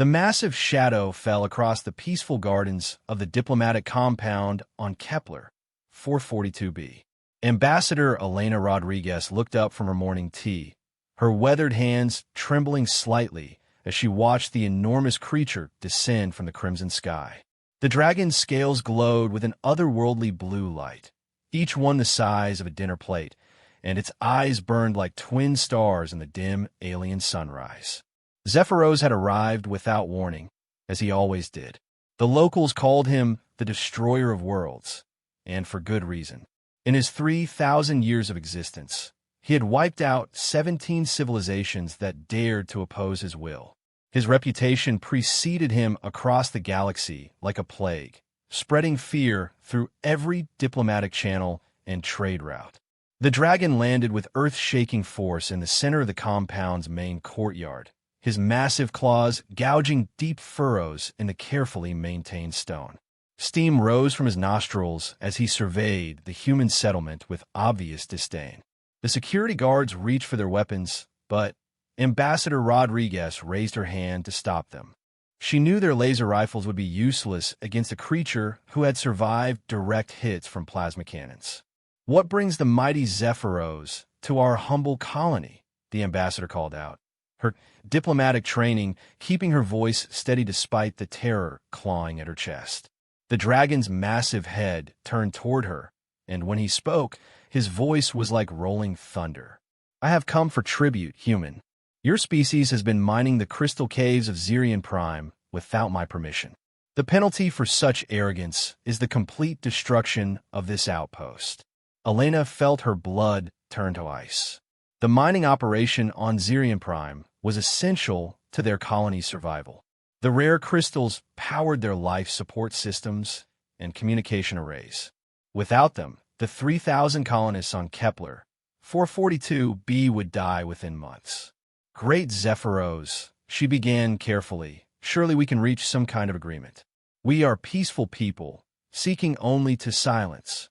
The massive shadow fell across the peaceful gardens of the diplomatic compound on Kepler 442b. Ambassador Elena Rodriguez looked up from her morning tea, her weathered hands trembling slightly as she watched the enormous creature descend from the crimson sky. The dragon's scales glowed with an otherworldly blue light, each one the size of a dinner plate, and its eyes burned like twin stars in the dim alien sunrise. Zephyros had arrived without warning, as he always did. The locals called him the Destroyer of Worlds, and for good reason. In his 3,000 years of existence, he had wiped out 17 civilizations that dared to oppose his will. His reputation preceded him across the galaxy like a plague, spreading fear through every diplomatic channel and trade route. The dragon landed with earth-shaking force in the center of the compound's main courtyard, his massive claws gouging deep furrows in the carefully maintained stone. Steam rose from his nostrils as he surveyed the human settlement with obvious disdain. The security guards reached for their weapons, but Ambassador Rodriguez raised her hand to stop them. She knew their laser rifles would be useless against a creature who had survived direct hits from plasma cannons. "What brings the mighty Zephyros to our humble colony?" the ambassador called out, her diplomatic training keeping her voice steady despite the terror clawing at her chest. The dragon's massive head turned toward her, and when he spoke, his voice was like rolling thunder. "I have come for tribute, human. Your species has been mining the crystal caves of Zirian Prime without my permission. The penalty for such arrogance is the complete destruction of this outpost." Elena felt her blood turn to ice. The mining operation on Zirian Prime was essential to their colony's survival. The rare crystals powered their life support systems and communication arrays. Without them, the 3,000 colonists on Kepler 442b would die within months. "Great Zephyros," she began carefully, "surely we can reach some kind of agreement. We are peaceful people, seeking only to silence."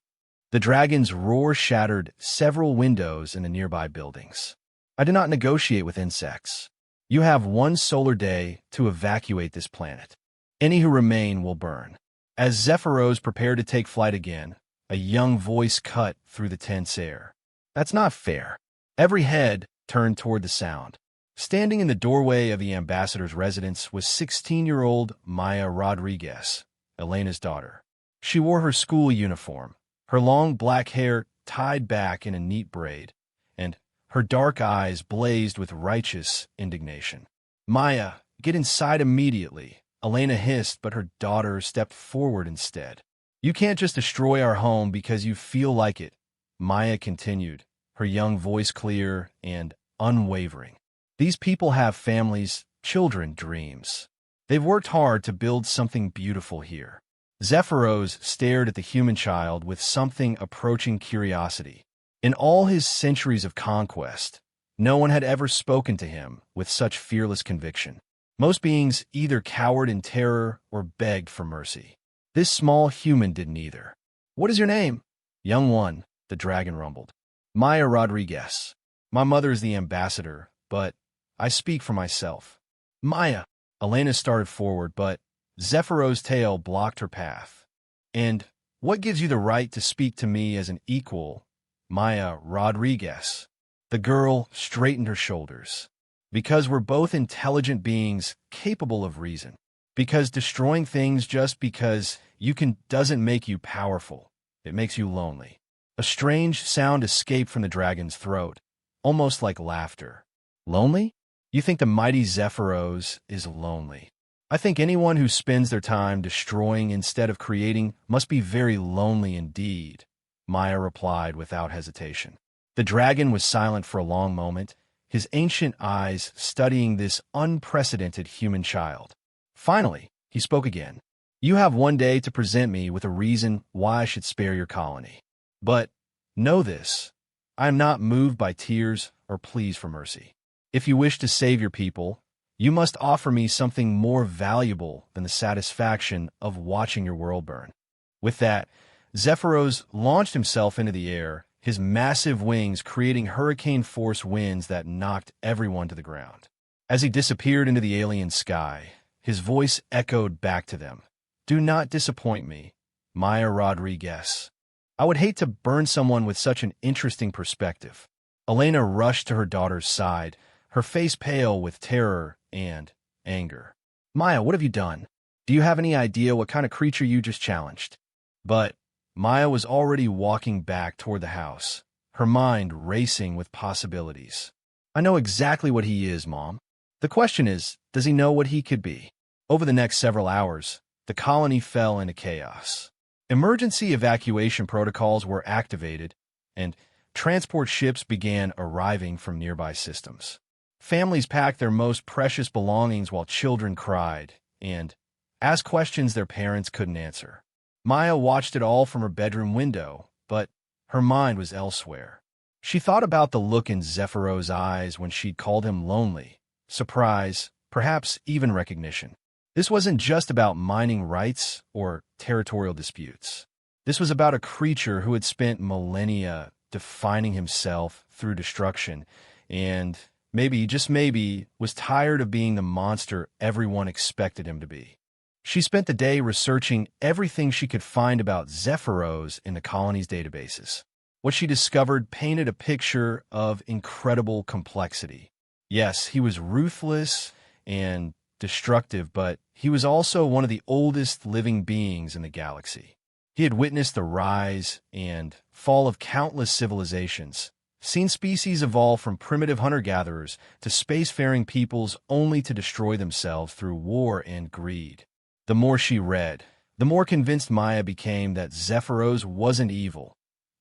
The dragon's roar shattered several windows in the nearby buildings. "I do not negotiate with insects. You have one solar day to evacuate this planet. Any who remain will burn." As Zephyros prepared to take flight again, a young voice cut through the tense air. "That's not fair." Every head turned toward the sound. Standing in the doorway of the ambassador's residence was 16-year-old Maya Rodriguez, Elena's daughter. She wore her school uniform, her long black hair tied back in a neat braid, and her dark eyes blazed with righteous indignation. "Maya, get inside immediately," Elena hissed, but her daughter stepped forward instead. "You can't just destroy our home because you feel like it," Maya continued, her young voice clear and unwavering. "These people have families, children, dreams. They've worked hard to build something beautiful here." Zephyros stared at the human child with something approaching curiosity. In all his centuries of conquest, no one had ever spoken to him with such fearless conviction. Most beings either cowered in terror or begged for mercy. This small human did neither. "What is your name?" "Young one," the dragon rumbled. "Maya Rodriguez. My mother is the ambassador, but I speak for myself." "Maya!" Elena started forward, but Zephyros' tail blocked her path. "And what gives you the right to speak to me as an equal, Maya Rodriguez?" The girl straightened her shoulders. "Because we're both intelligent beings capable of reason. Because destroying things just because you can doesn't make you powerful. It makes you lonely." A strange sound escaped from the dragon's throat, almost like laughter. "Lonely? You think the mighty Zephyros is lonely? I think anyone who spends their time destroying instead of creating must be very lonely indeed," Maya replied without hesitation. The dragon was silent for a long moment, his ancient eyes studying this unprecedented human child. Finally, he spoke again. "You have one day to present me with a reason why I should spare your colony. But know this, I am not moved by tears or pleas for mercy. If you wish to save your people, you must offer me something more valuable than the satisfaction of watching your world burn." With that, Zephyros launched himself into the air, his massive wings creating hurricane-force winds that knocked everyone to the ground. As he disappeared into the alien sky, His voice echoed back to them. Do not disappoint me, Maya Rodriguez. I would hate to burn someone with such an interesting perspective. Elena rushed to her daughter's side, her face pale with terror and anger. Maya, what have you done? Do you have any idea what kind of creature you just challenged? But Maya was already walking back toward the house, her mind racing with possibilities. I know exactly what he is, Mom. The question is, does he know what he could be? Over the next several hours, the colony fell into chaos. Emergency evacuation protocols were activated, and transport ships began arriving from nearby systems. Families packed their most precious belongings while children cried and asked questions their parents couldn't answer. Maya watched it all from her bedroom window, but her mind was elsewhere. She thought about the look in Zephyro's eyes when she'd called him lonely, surprise, perhaps even recognition. This wasn't just about mining rights or territorial disputes. This was about a creature who had spent millennia defining himself through destruction and maybe, just maybe, was tired of being the monster everyone expected him to be. She spent the day researching everything she could find about Zephyros in the colony's databases. What she discovered painted a picture of incredible complexity. Yes, he was ruthless and destructive, but he was also one of the oldest living beings in the galaxy. He had witnessed the rise and fall of countless civilizations, seen species evolve from primitive hunter-gatherers to spacefaring peoples only to destroy themselves through war and greed. The more she read, the more convinced Maya became that Zephyros wasn't evil.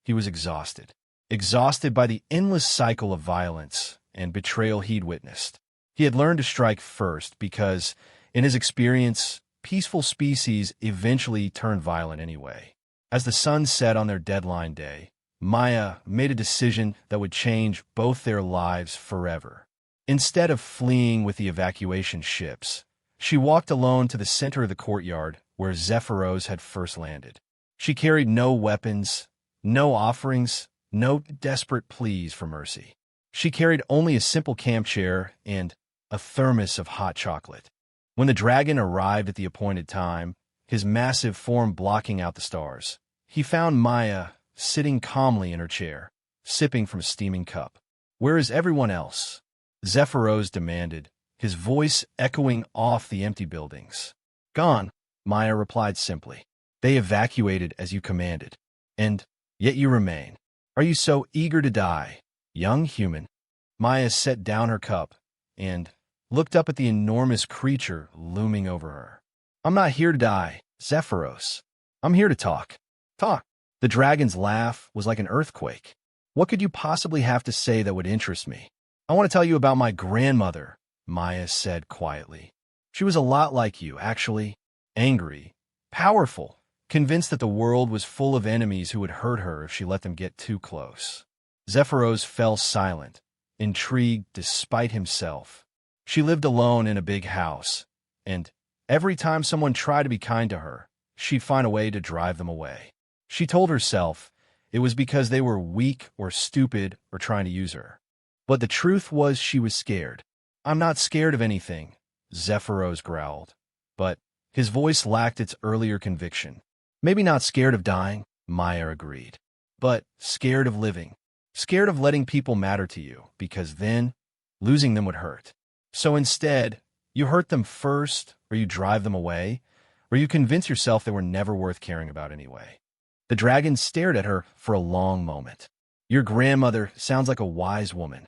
He was exhausted. Exhausted by the endless cycle of violence and betrayal he'd witnessed. He had learned to strike first because, in his experience, peaceful species eventually turn violent anyway. As the sun set on their deadline day, Maya made a decision that would change both their lives forever. Instead of fleeing with the evacuation ships, she walked alone to the center of the courtyard where Zephyros had first landed. She carried no weapons, no offerings, no desperate pleas for mercy. She carried only a simple camp chair and a thermos of hot chocolate. When the dragon arrived at the appointed time, his massive form blocking out the stars, he found Maya sitting calmly in her chair, sipping from a steaming cup. Where is everyone else? Zephyros demanded, his voice echoing off the empty buildings. Gone, Maya replied simply. They evacuated as you commanded. And yet you remain. Are you so eager to die, young human? Maya set down her cup and looked up at the enormous creature looming over her. I'm not here to die, Zephyros. I'm here to talk. Talk. The dragon's laugh was like an earthquake. What could you possibly have to say that would interest me? I want to tell you about my grandmother, Maya said quietly. She was a lot like you, actually. Angry, powerful, convinced that the world was full of enemies who would hurt her if she let them get too close. Zephyros fell silent, intrigued despite himself. She lived alone in a big house, and every time someone tried to be kind to her, she'd find a way to drive them away. She told herself it was because they were weak or stupid or trying to use her. But the truth was she was scared. I'm not scared of anything, Zephyros growled, but his voice lacked its earlier conviction. Maybe not scared of dying, Maya agreed, but scared of living. Scared of letting people matter to you, because then losing them would hurt. So instead, you hurt them first, or you drive them away, or you convince yourself they were never worth caring about anyway. The dragon stared at her for a long moment. Your grandmother sounds like a wise woman.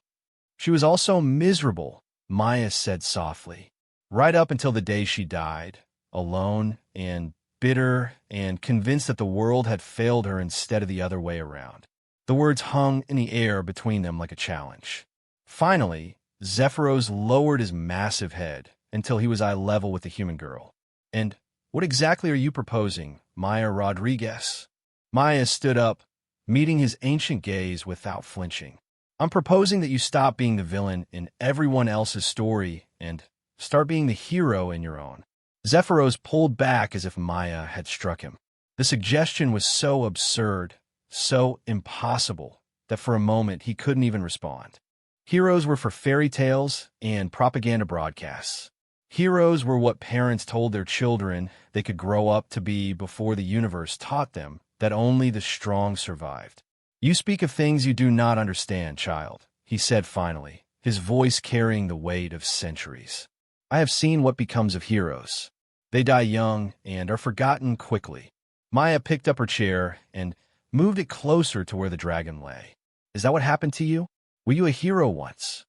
She was also miserable, Maya said softly, right up until the day she died, alone and bitter and convinced that the world had failed her instead of the other way around. The words hung in the air between them like a challenge. Finally, Zephyros lowered his massive head until he was eye level with the human girl. And what exactly are you proposing, Maya Rodriguez? Maya stood up, meeting his ancient gaze without flinching. I'm proposing that you stop being the villain in everyone else's story and start being the hero in your own. Zephyros pulled back as if Maya had struck him. The suggestion was so absurd, so impossible, that for a moment he couldn't even respond. Heroes were for fairy tales and propaganda broadcasts. Heroes were what parents told their children they could grow up to be before the universe taught them that only the strong survived. "You speak of things you do not understand, child," he said finally, his voice carrying the weight of centuries. "I have seen what becomes of heroes. They die young and are forgotten quickly." Maya picked up her chair and moved it closer to where the dragon lay. "Is that what happened to you? Were you a hero once?"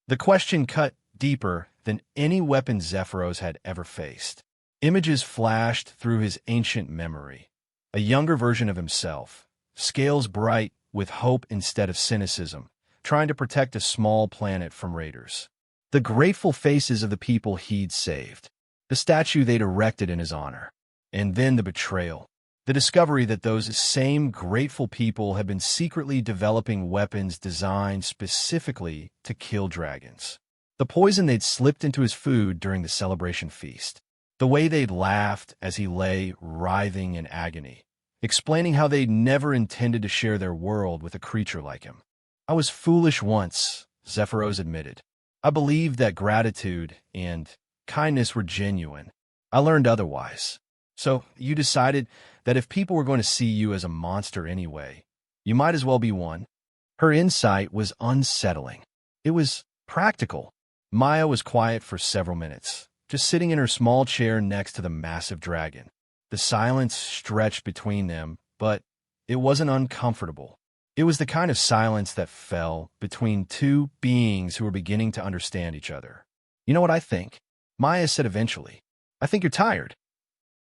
The question cut deeper than any weapon Zephyros had ever faced. Images flashed through his ancient memory. A younger version of himself, scales bright with hope instead of cynicism, trying to protect a small planet from raiders. The grateful faces of the people he'd saved, the statue they'd erected in his honor, and then the betrayal. The discovery that those same grateful people had been secretly developing weapons designed specifically to kill dragons. The poison they'd slipped into his food during the celebration feast. The way they'd laughed as he lay writhing in agony, explaining how they'd never intended to share their world with a creature like him. "I was foolish once," Zephyros admitted. "I believed that gratitude and kindness were genuine. I learned otherwise. So you decided that if people were going to see you as a monster anyway, you might as well be one." Her insight was unsettling. It was practical. Maya was quiet for several minutes, just sitting in her small chair next to the massive dragon. The silence stretched between them, but it wasn't uncomfortable. It was the kind of silence that fell between two beings who were beginning to understand each other. "You know what I think?" Maya said eventually. "I think you're tired."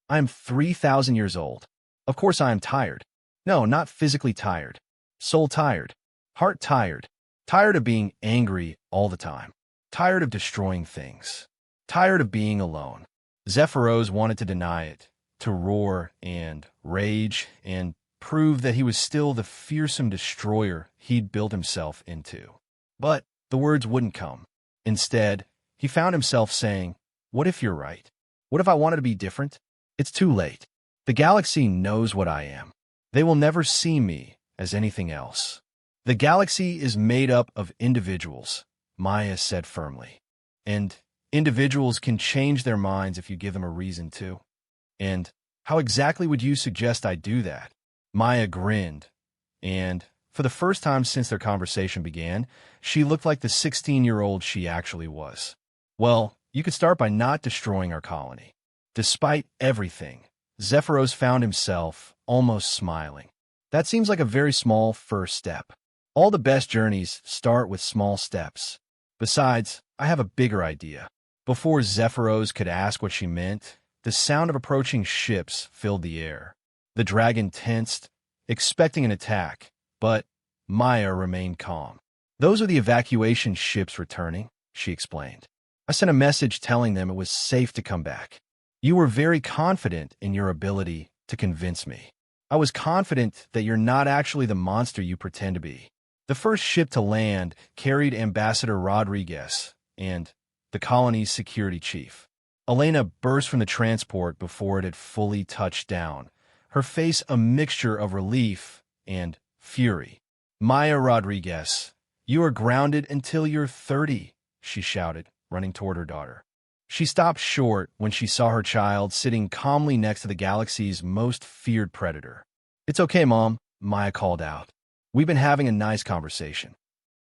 "I am 3,000 years old. Of course I am tired. No, not physically tired. Soul tired. Heart tired. Tired of being angry all the time. Tired of destroying things. Tired of being alone." Zephyros wanted to deny it, to roar and rage and prove that he was still the fearsome destroyer he'd built himself into. But the words wouldn't come. Instead, he found himself saying, "What if you're right? What if I wanted to be different? It's too late. The galaxy knows what I am. They will never see me as anything else." "The galaxy is made up of individuals," Maya said firmly. "And individuals can change their minds if you give them a reason to." "And how exactly would you suggest I do that?" Maya grinned, and for the first time since their conversation began, she looked like the 16-year-old she actually was. "Well, you could start by not destroying our colony." Despite everything, Zephyros found himself almost smiling. "That seems like a very small first step. All the best journeys start with small steps. Besides, I have a bigger idea." Before Zephyros could ask what she meant, the sound of approaching ships filled the air. The dragon tensed, expecting an attack, but Maya remained calm. "Those are the evacuation ships returning," she explained. "I sent a message telling them it was safe to come back. You were very confident in your ability to convince me. I was confident that you're not actually the monster you pretend to be." The first ship to land carried Ambassador Rodriguez and the colony's security chief. Elena burst from the transport before it had fully touched down, her face a mixture of relief and fury. "Maya Rodriguez, you are grounded until you're 30, she shouted, running toward her daughter. She stopped short when she saw her child sitting calmly next to the galaxy's most feared predator. "It's okay, Mom," Maya called out. "We've been having a nice conversation."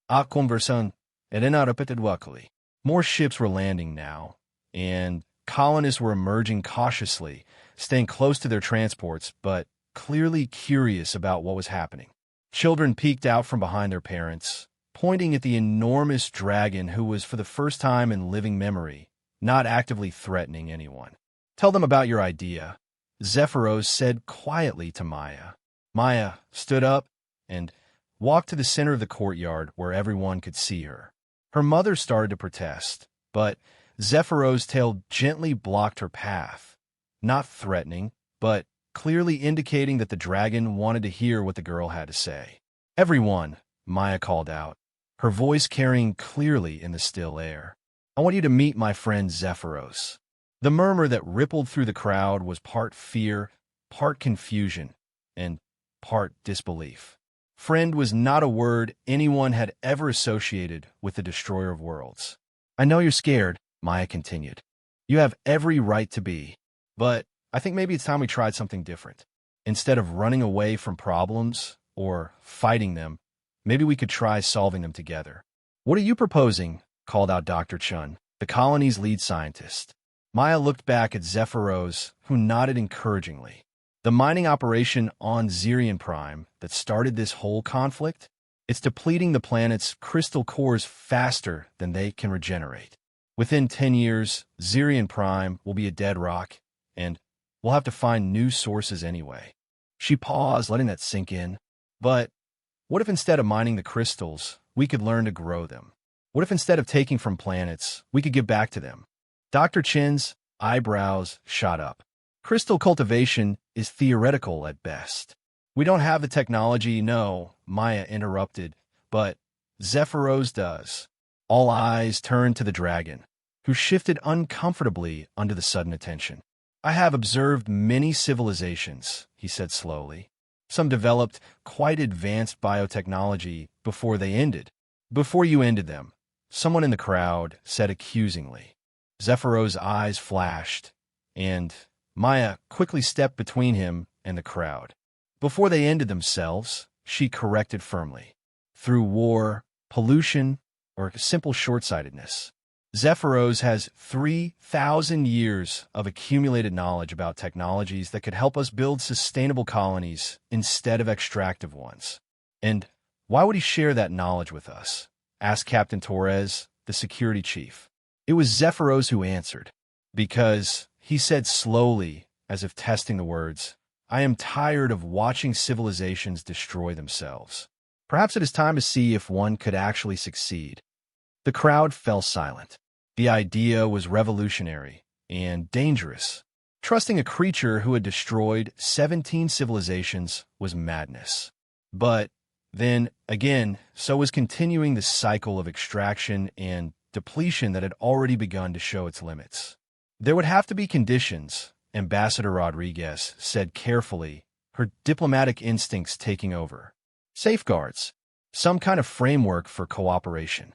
A conversación era repetidamente. More ships were landing now, and colonists were emerging cautiously, staying close to their transports, but clearly curious about what was happening. Children peeked out from behind their parents, pointing at the enormous dragon who was, for the first time in living memory, not actively threatening anyone. "Tell them about your idea," Zephyros said quietly to Maya. Maya stood up and walked to the center of the courtyard where everyone could see her. Her mother started to protest, but Zephyros' tail gently blocked her path, not threatening, but clearly indicating that the dragon wanted to hear what the girl had to say. "Everyone," Maya called out, her voice carrying clearly in the still air. "I want you to meet my friend Zephyros." The murmur that rippled through the crowd was part fear, part confusion, and part disbelief. Friend was not a word anyone had ever associated with the Destroyer of Worlds. "I know you're scared," Maya continued. You have every right to be. But I think maybe it's time we tried something different. Instead of running away from problems or fighting them, maybe we could try solving them together. What are you proposing? Called out Dr. Chun, the colony's lead scientist. Maya looked back at Zephyros, who nodded encouragingly. The mining operation on Zirian Prime that started this whole conflict? It's depleting the planet's crystal cores faster than they can regenerate. Within 10 years, Zirian Prime will be a dead rock, and we'll have to find new sources anyway. She paused, letting that sink in. But what if instead of mining the crystals, we could learn to grow them? What if instead of taking from planets, we could give back to them? Dr. Chin's eyebrows shot up. Crystal cultivation is theoretical at best. We don't have the technology, no, Maya interrupted, but Zephyros does. All eyes turned to the dragon, who shifted uncomfortably under the sudden attention. I have observed many civilizations, he said slowly. Some developed quite advanced biotechnology before they ended. Before you ended them, someone in the crowd said accusingly. Zephyros' eyes flashed, and Maya quickly stepped between him and the crowd. Before they ended themselves, she corrected firmly. Through war, pollution, or simple short-sightedness. Zephyros has 3,000 years of accumulated knowledge about technologies that could help us build sustainable colonies instead of extractive ones. And why would he share that knowledge with us? Asked Captain Torres, the security chief. It was Zephyros who answered. Because, he said slowly, as if testing the words, I am tired of watching civilizations destroy themselves. Perhaps it is time to see if one could actually succeed. The crowd fell silent. The idea was revolutionary and dangerous. Trusting a creature who had destroyed 17 civilizations was madness. But then, again, so was continuing the cycle of extraction and depletion that had already begun to show its limits. There would have to be conditions, Ambassador Rodriguez said carefully, her diplomatic instincts taking over. Safeguards. Some kind of framework for cooperation.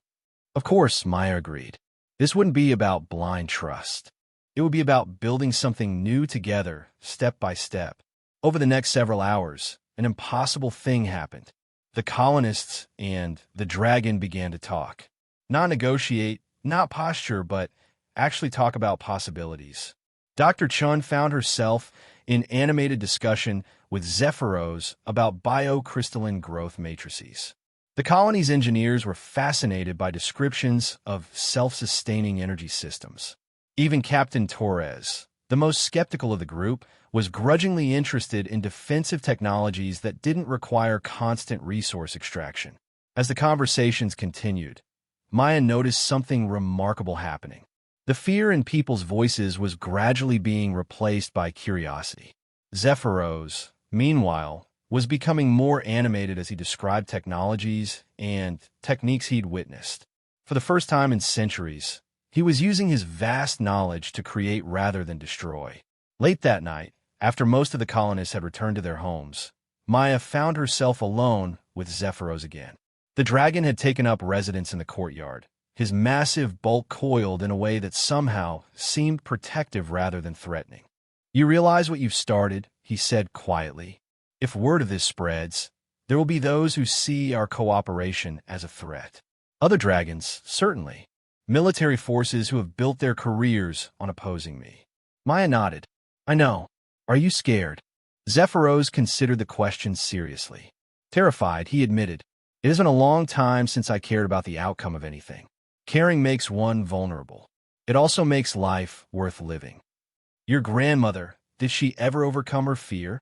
Of course, Maya agreed. This wouldn't be about blind trust. It would be about building something new together, step by step. Over the next several hours, an impossible thing happened. The colonists and the dragon began to talk. Not negotiate, not posture, but actually talk about possibilities. Dr. Chun found herself in animated discussion with Zephyros about biocrystalline growth matrices. The colony's engineers were fascinated by descriptions of self-sustaining energy systems. Even Captain Torres, the most skeptical of the group, was grudgingly interested in defensive technologies that didn't require constant resource extraction. As the conversations continued, Maya noticed something remarkable happening. The fear in people's voices was gradually being replaced by curiosity. Zephyros, meanwhile, was becoming more animated as he described technologies and techniques he'd witnessed. For the first time in centuries, he was using his vast knowledge to create rather than destroy. Late that night, after most of the colonists had returned to their homes, Maya found herself alone with Zephyros again. The dragon had taken up residence in the courtyard, his massive bulk coiled in a way that somehow seemed protective rather than threatening. You realize what you've started, he said quietly. If word of this spreads, there will be those who see our cooperation as a threat. Other dragons, certainly. Military forces who have built their careers on opposing me. Maya nodded. I know. Are you scared? Zephyros considered the question seriously. Terrified, he admitted. It has been a long time since I cared about the outcome of anything. Caring makes one vulnerable. It also makes life worth living. Your grandmother, did she ever overcome her fear?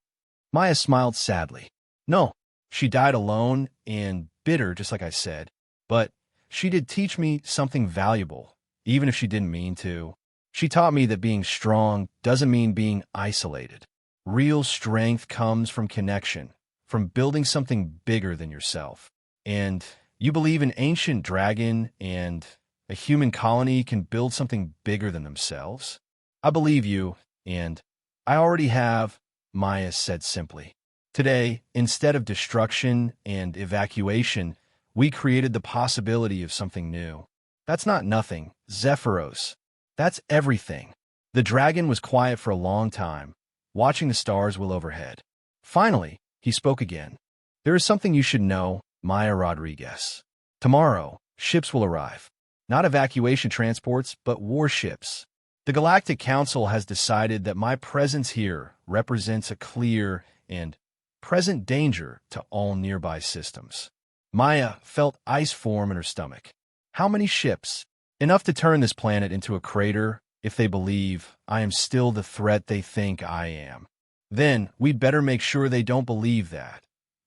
Maya smiled sadly. No, she died alone and bitter, just like I said. But she did teach me something valuable, even if she didn't mean to. She taught me that being strong doesn't mean being isolated. Real strength comes from connection, from building something bigger than yourself. And you believe an ancient dragon and a human colony can build something bigger than themselves? I believe you, and I already have, Maya said simply. Today, instead of destruction and evacuation, we created the possibility of something new. That's not nothing, Zephyros. That's everything. The dragon was quiet for a long time, watching the stars wheel overhead. Finally, he spoke again. There is something you should know, Maya Rodriguez. Tomorrow, ships will arrive. Not evacuation transports, but warships. The Galactic Council has decided that my presence here represents a clear and present danger to all nearby systems. Maya felt ice form in her stomach. How many ships? Enough to turn this planet into a crater if they believe I am still the threat they think I am. Then we'd better make sure they don't believe that,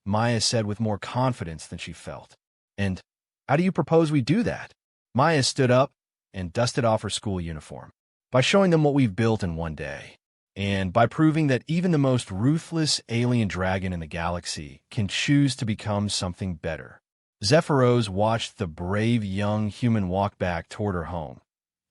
Maya said with more confidence than she felt. And how do you propose we do that? Maya stood up and dusted off her school uniform. By showing them what we've built in one day, and by proving that even the most ruthless alien dragon in the galaxy can choose to become something better. Zephyros watched the brave young human walk back toward her home,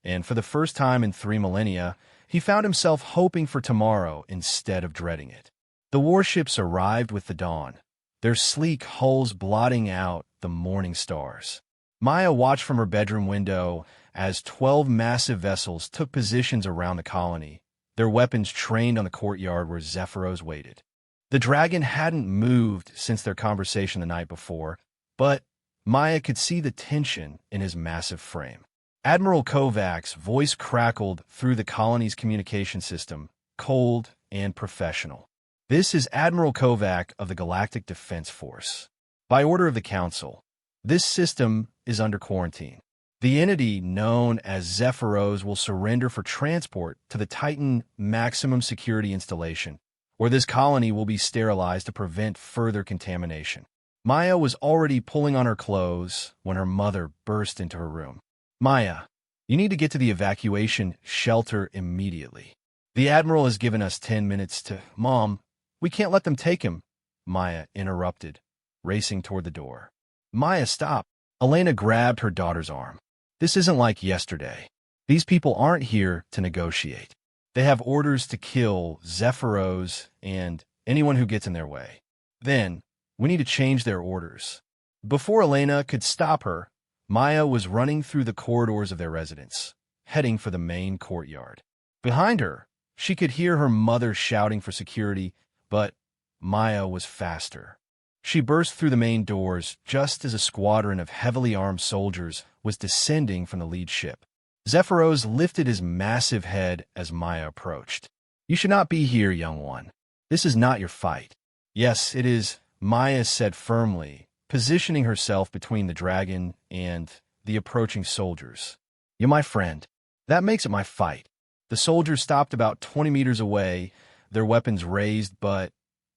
and for the first time in 3 millennia, he found himself hoping for tomorrow instead of dreading it. The warships arrived with the dawn, their sleek hulls blotting out the morning stars. Maya watched from her bedroom window as 12 massive vessels took positions around the colony, their weapons trained on the courtyard where Zephyros waited. The dragon hadn't moved since their conversation the night before, but Maya could see the tension in his massive frame. Admiral Kovacs' voice crackled through the colony's communication system, cold and professional. This is Admiral Kovac of the Galactic Defense Force. By order of the Council, this system is under quarantine. The entity known as Zephyros will surrender for transport to the Titan Maximum Security Installation, where this colony will be sterilized to prevent further contamination. Maya was already pulling on her clothes when her mother burst into her room. Maya, you need to get to the evacuation shelter immediately. The Admiral has given us 10 minutes to— Mom, we can't let them take him, Maya interrupted, racing toward the door. Maya, stop. Elena grabbed her daughter's arm. This isn't like yesterday. These people aren't here to negotiate. They have orders to kill Zephyros and anyone who gets in their way. Then, we need to change their orders. Before Elena could stop her, Maya was running through the corridors of their residence, heading for the main courtyard. Behind her, she could hear her mother shouting for security, but Maya was faster. She burst through the main doors just as a squadron of heavily armed soldiers was descending from the lead ship. Zephyros lifted his massive head as Maya approached. You should not be here, young one. This is not your fight. Yes, it is, Maya said firmly, positioning herself between the dragon and the approaching soldiers. You're my friend. That makes it my fight. The soldiers stopped about 20 meters away, their weapons raised but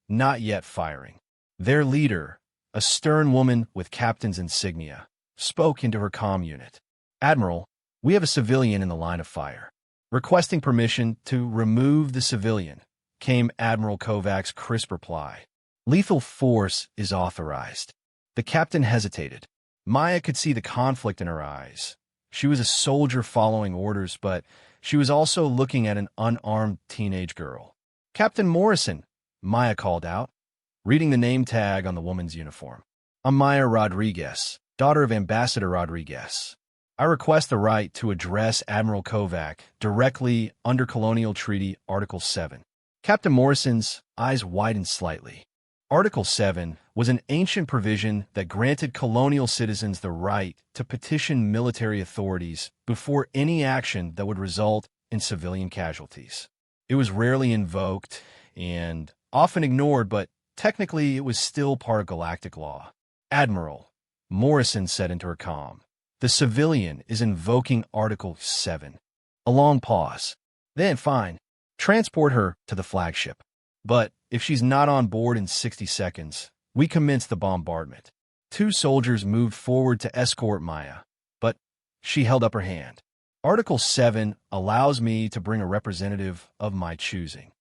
not yet firing. Their leader, a stern woman with captain's insignia, spoke into her comm unit. Admiral, we have a civilian in the line of fire. Requesting permission to remove the civilian, came Admiral Kovac's crisp reply. Lethal force is authorized. The captain hesitated. Maya could see the conflict in her eyes. She was a soldier following orders, but she was also looking at an unarmed teenage girl. Captain Morrison, Maya called out, reading the name tag on the woman's uniform. I'm Maya Rodriguez, daughter of Ambassador Rodriguez. I request the right to address Admiral Kovac directly under Colonial Treaty Article 7. Captain Morrison's eyes widened slightly. Article 7 was an ancient provision that granted colonial citizens the right to petition military authorities before any action that would result in civilian casualties. It was rarely invoked and often ignored, but technically it was still part of galactic law. Admiral, Morrison said into her comm, the civilian is invoking Article 7. A long pause. Then, fine. Transport her to the flagship. But if she's not on board in 60 seconds, we commence the bombardment. 2 soldiers moved forward to escort Maya, but she held up her hand. Article 7 allows me to bring a representative of my choosing.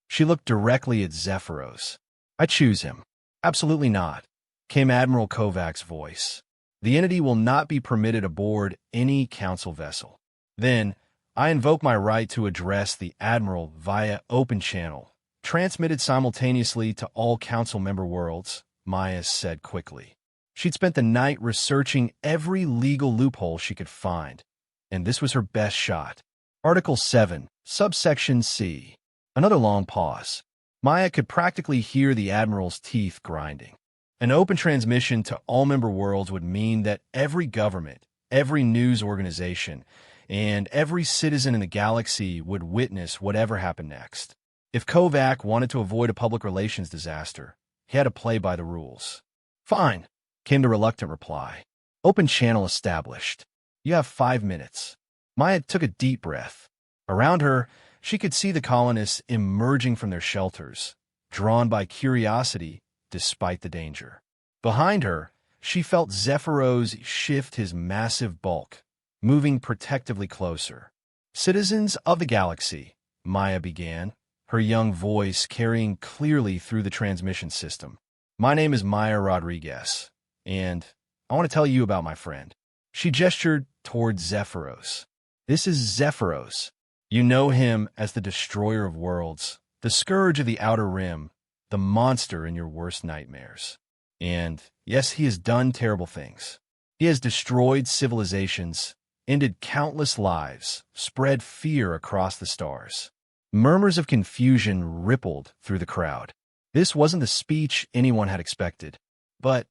She looked directly at Zephyros. I choose him. Absolutely not, came Admiral Kovac's voice. The entity will not be permitted aboard any council vessel. Then, I invoke my right to address the Admiral via open channel, transmitted simultaneously to all council member worlds, Maya said quickly. She'd spent the night researching every legal loophole she could find, and this was her best shot. Article 7 Subsection C. Another long pause. Maya could practically hear the Admiral's teeth grinding. An open transmission to all member worlds would mean that every government, every news organization, and every citizen in the galaxy would witness whatever happened next. If Kovac wanted to avoid a public relations disaster, he had to play by the rules. Fine, came the reluctant reply. Open channel established. You have 5 minutes. Maya took a deep breath. Around her, she could see the colonists emerging from their shelters, drawn by curiosity despite the danger. Behind her, she felt Zephyros shift his massive bulk, moving protectively closer. Citizens of the galaxy, Maya began, her young voice carrying clearly through the transmission system. My name is Maya Rodriguez, and I want to tell you about my friend. She gestured toward Zephyros. This is Zephyros. You know him as the destroyer of worlds, the scourge of the Outer Rim, the monster in your worst nightmares. And yes, he has done terrible things. He has destroyed civilizations, ended countless lives, spread fear across the stars. Murmurs of confusion rippled through the crowd. This wasn't the speech anyone had expected. But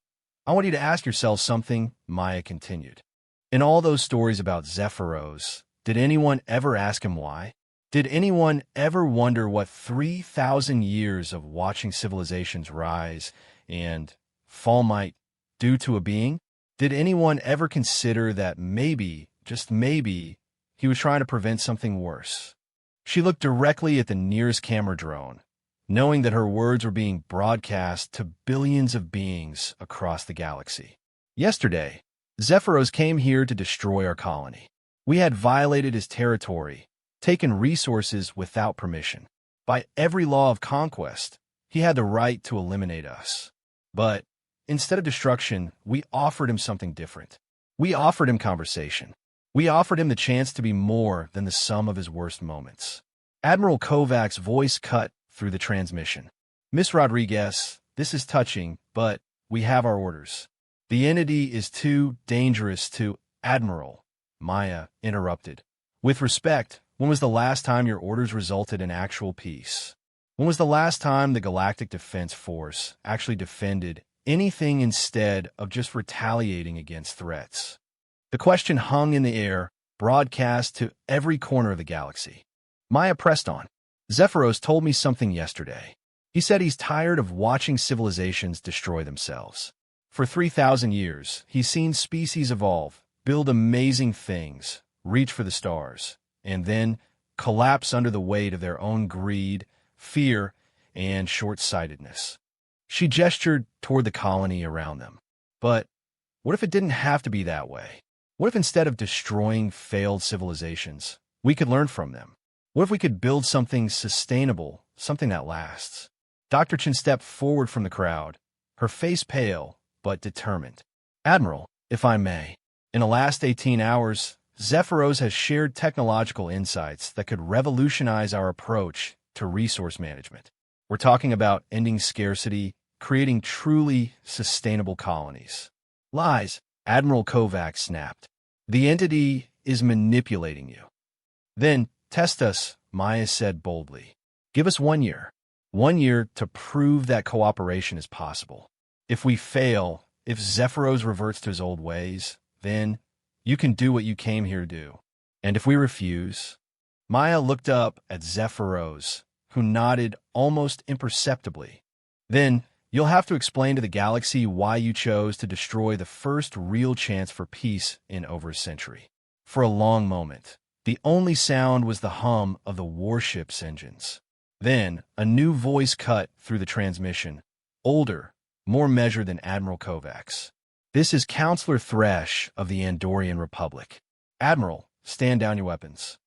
I want you to ask yourself something, Maya continued. In all those stories about Zephyros, did anyone ever ask him why? Did anyone ever wonder what 3,000 years of watching civilizations rise and fall might do to a being? Did anyone ever consider that maybe, just maybe, he was trying to prevent something worse? She looked directly at the nearest camera drone, knowing that her words were being broadcast to billions of beings across the galaxy. Yesterday, Zephyros came here to destroy our colony. We had violated his territory, taken resources without permission. By every law of conquest, he had the right to eliminate us. But instead of destruction, we offered him something different. We offered him conversation. We offered him the chance to be more than the sum of his worst moments. Admiral Kovac's voice cut through the transmission. Miss Rodriguez, this is touching, but we have our orders. The entity is too dangerous to— Admiral, Maya interrupted. With respect, when was the last time your orders resulted in actual peace? When was the last time the Galactic Defense Force actually defended anything instead of just retaliating against threats? The question hung in the air, broadcast to every corner of the galaxy. Maya pressed on. Zephyros told me something yesterday. He said he's tired of watching civilizations destroy themselves. For 3,000 years, he's seen species evolve, build amazing things, reach for the stars, and then collapse under the weight of their own greed, fear, and short-sightedness. She gestured toward the colony around them. But what if it didn't have to be that way? What if instead of destroying failed civilizations, we could learn from them? What if we could build something sustainable, something that lasts? Dr. Chen stepped forward from the crowd, her face pale but determined. Admiral, if I may, in the last 18 hours, Zephyros has shared technological insights that could revolutionize our approach to resource management. We're talking about ending scarcity, creating truly sustainable colonies. Lies, Admiral Kovac snapped. The entity is manipulating you. Then test us, Maya said boldly. Give us 1 year. 1 year to prove that cooperation is possible. If we fail, if Zephyros reverts to his old ways, then you can do what you came here to do. And if we refuse— Maya looked up at Zephyros, who nodded almost imperceptibly. Then you'll have to explain to the galaxy why you chose to destroy the first real chance for peace in over a century. For a long moment, the only sound was the hum of the warship's engines. Then a new voice cut through the transmission, older, more measured than Admiral Kovac's. This is Counselor Thresh of the Andorian Republic. Admiral, stand down your weapons.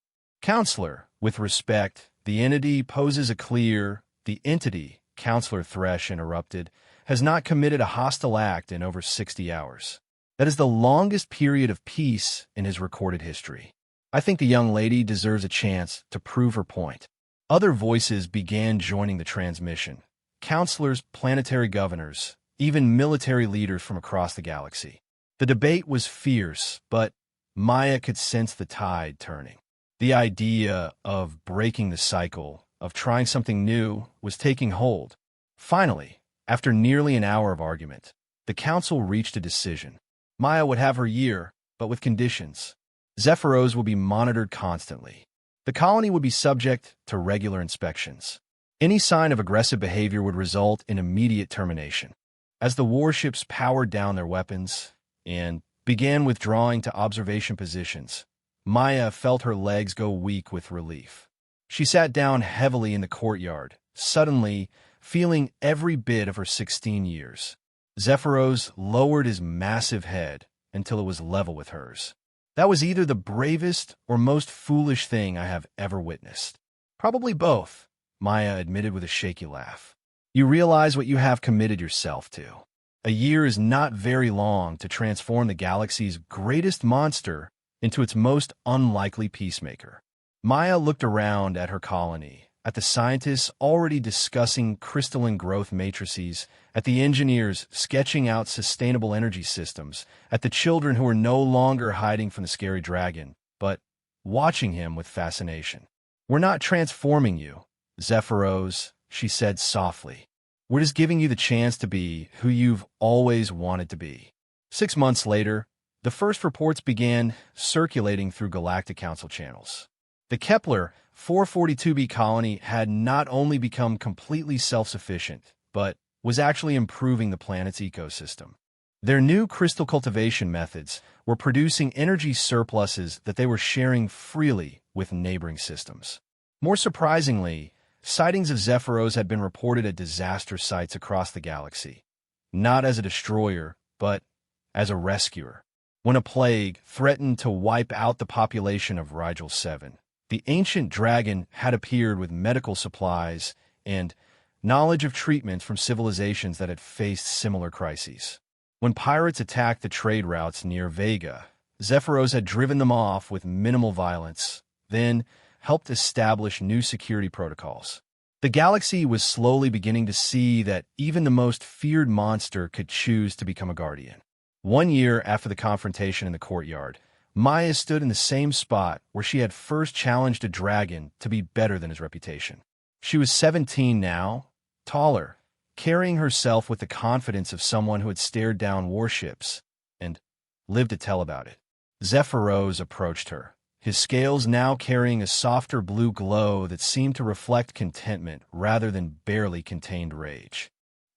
Counselor, with respect, the entity poses a clear— The entity, Counselor Thresh interrupted, has not committed a hostile act in over 60 hours. That is the longest period of peace in his recorded history. I think the young lady deserves a chance to prove her point. Other voices began joining the transmission. Counselors, planetary governors, even military leaders from across the galaxy. The debate was fierce, but Maya could sense the tide turning. The idea of breaking the cycle, of trying something new, was taking hold. Finally, after nearly an hour of argument, the council reached a decision. Maya would have her year, but with conditions. Zephyros will be monitored constantly. The colony would be subject to regular inspections. Any sign of aggressive behavior would result in immediate termination. As the warships powered down their weapons and began withdrawing to observation positions, Maya felt her legs go weak with relief. She sat down heavily in the courtyard, suddenly feeling every bit of her 16 years. Zephyros lowered his massive head until it was level with hers. That was either the bravest or most foolish thing I have ever witnessed. Probably both, Maya admitted with a shaky laugh. You realize what you have committed yourself to. A year is not very long to transform the galaxy's greatest monster into its most unlikely peacemaker. Maya looked around at her colony, at the scientists already discussing crystalline growth matrices, at the engineers sketching out sustainable energy systems, at the children who were no longer hiding from the scary dragon, but watching him with fascination. We're not transforming you, Zephyros, she said softly. We're just giving you the chance to be who you've always wanted to be. 6 months later, the first reports began circulating through Galactic Council channels. The Kepler 442b colony had not only become completely self-sufficient, but was actually improving the planet's ecosystem. Their new crystal cultivation methods were producing energy surpluses that they were sharing freely with neighboring systems. More surprisingly, sightings of Zephyros had been reported at disaster sites across the galaxy, not as a destroyer, but as a rescuer. When a plague threatened to wipe out the population of Rigel 7, the ancient dragon had appeared with medical supplies and knowledge of treatment from civilizations that had faced similar crises. When pirates attacked the trade routes near Vega, Zephyros had driven them off with minimal violence, then helped establish new security protocols. The galaxy was slowly beginning to see that even the most feared monster could choose to become a guardian. 1 year after the confrontation in the courtyard, Maya stood in the same spot where she had first challenged a dragon to be better than his reputation. She was 17 now, taller, carrying herself with the confidence of someone who had stared down warships and lived to tell about it. Zephyros approached her, his scales now carrying a softer blue glow that seemed to reflect contentment rather than barely contained rage.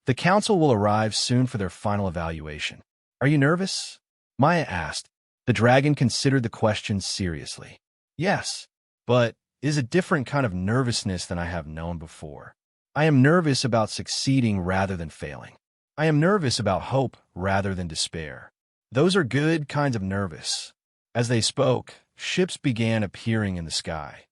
The council will arrive soon for their final evaluation. Are you nervous? Maya asked. The dragon considered the question seriously. Yes, but it is a different kind of nervousness than I have known before. I am nervous about succeeding rather than failing. I am nervous about hope rather than despair. Those are good kinds of nervous. As they spoke, ships began appearing in the sky.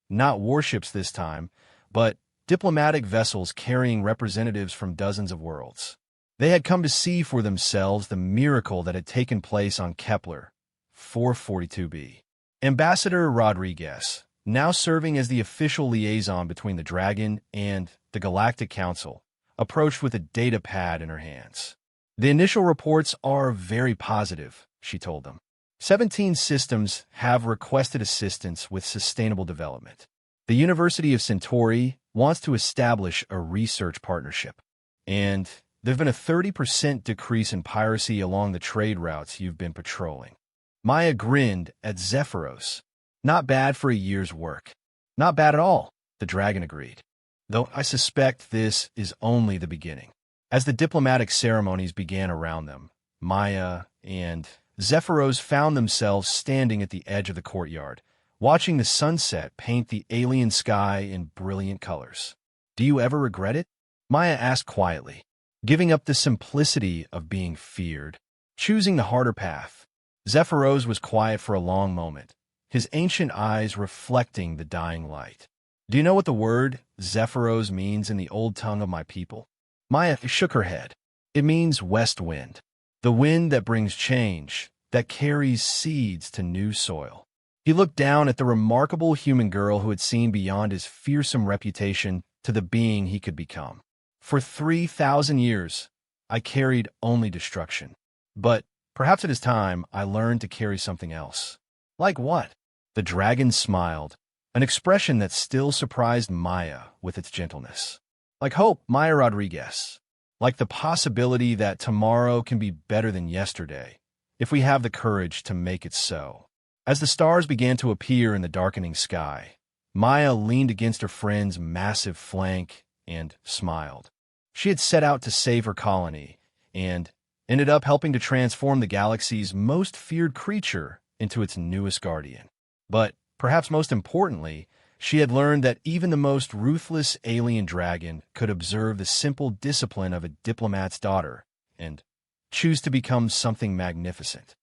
Not warships this time, but diplomatic vessels carrying representatives from dozens of worlds. They had come to see for themselves the miracle that had taken place on Kepler 442b. Ambassador Rodriguez, now serving as the official liaison between the Dragon and the Galactic Council, approached with a data pad in her hands. The initial reports are very positive, she told them. 17 systems have requested assistance with sustainable development. The University of Centauri wants to establish a research partnership, and there's been a 30% decrease in piracy along the trade routes you've been patrolling. Maya grinned at Zephyros. Not bad for a year's work. Not bad at all, the dragon agreed. Though I suspect this is only the beginning. As the diplomatic ceremonies began around them, Maya and Zephyros found themselves standing at the edge of the courtyard, watching the sunset paint the alien sky in brilliant colors. Do you ever regret it? Maya asked quietly. Giving up the simplicity of being feared, choosing the harder path. Zephyros was quiet for a long moment, his ancient eyes reflecting the dying light. Do you know what the word Zephyros means in the old tongue of my people? Maya shook her head. It means west wind, the wind that brings change, that carries seeds to new soil. He looked down at the remarkable human girl who had seen beyond his fearsome reputation to the being he could become. For 3,000 years, I carried only destruction. But perhaps it is time I learned to carry something else. Like what? The dragon smiled, an expression that still surprised Maya with its gentleness. Like hope, Maya Rodriguez. Like the possibility that tomorrow can be better than yesterday, if we have the courage to make it so. As the stars began to appear in the darkening sky, Maya leaned against her friend's massive flank and smiled. She had set out to save her colony and ended up helping to transform the galaxy's most feared creature into its newest guardian. But, perhaps most importantly, she had learned that even the most ruthless alien dragon could observe the simple discipline of a diplomat's daughter and choose to become something magnificent.